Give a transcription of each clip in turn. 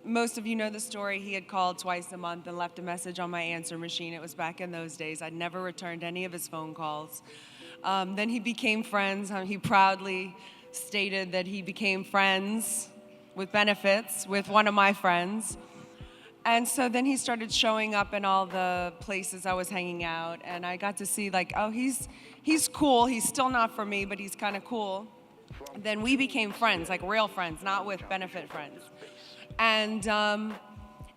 most of you know the story. He had called twice a month and left a message on my answer machine. It was back in those days. I'd never returned any of his phone calls. Then he became friends. He proudly stated that he became friends with benefits with one of my friends. And so then he started showing up in all the places I was hanging out, and I got to see like, oh, he's cool. He's still not for me, but he's kind of cool. Then we became friends, like real friends, not with benefit friends. And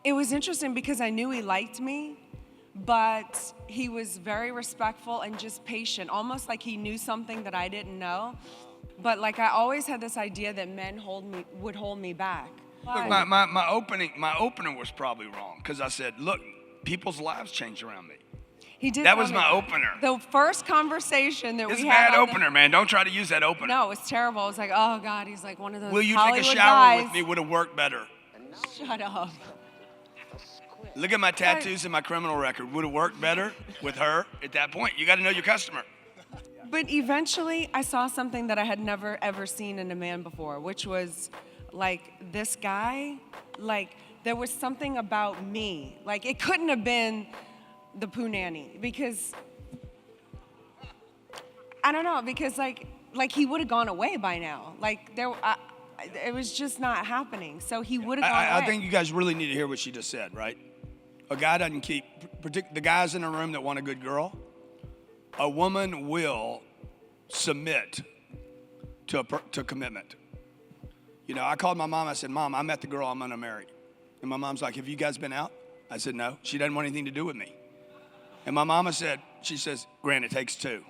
it was interesting because I knew he liked me, but he was very respectful and just patient, almost like he knew something that I didn't know. But like I always had this idea that men would hold me back. Look, my opener was probably wrong, because I said, look, people's lives change around me. He did. That was my opener. The first conversation that we had. It's a bad opener, man. Don't try to use that opener. No, it was terrible. It was like, oh God, he's like one of those Will you Hollywood take a shower guys. with me? Would have worked better. Shut up. Look at my tattoos and my criminal record. Would have worked better with her at that point. You got to know your customer. But eventually, I saw something that I had never ever seen in a man before, which was like this guy. Like there was something about me. Like it couldn't have been the poo nanny, because I don't know, because like he would have gone away by now. Like it was just not happening. So he would have gone away. I think you guys really need to hear what she just said, right? A guy doesn't keep, the guys in the room that want a good girl, a woman will submit to commitment. You know, I called my mom, I said, Mom, I met the girl I'm gonna marry. And my mom's like, have you guys been out? I said, no, she doesn't want anything to do with me. And my mama said, she says, Grant, it takes two.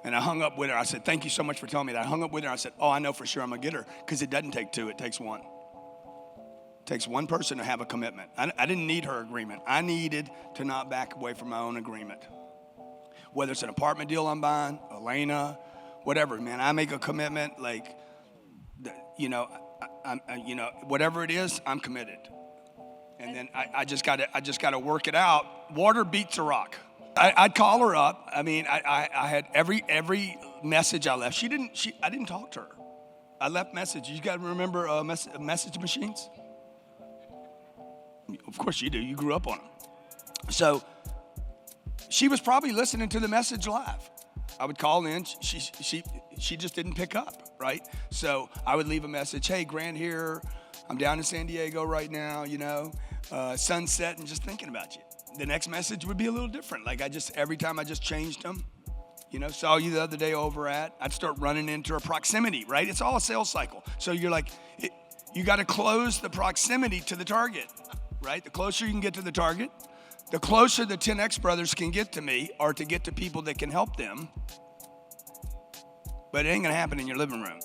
And I hung up with her. I said, thank you so much for telling me that. I hung up with her. I said, oh, I know for sure I'm going to get her, because it doesn't take two. It takes one. It takes one person to have a commitment. I didn't need her agreement. I needed to not back away from my own agreement. Whether it's an apartment deal I'm buying, Elena, whatever, man, I make a commitment, like, you know, whatever it is, I'm committed. And then I just got to work it out. Water beats a rock. I'd call her up. I mean, I had every message I left. I didn't talk to her. I left messages. You guys remember message machines? Of course you do. You grew up on them. So she was probably listening to the message live. I would call in. She just didn't pick up, right? So I would leave a message. Hey, Grant here. I'm down in San Diego right now, you know, sunset and just thinking about you. The next message would be a little different. Like every time I just changed them, you know, saw you the other day over at, I'd start running into a proximity, right? It's all a sales cycle. So you're like, you got to close the proximity to the target, right? The closer you can get to the target, the closer the 10X brothers can get to me or to get to people that can help them. But it ain't going to happen in your living room.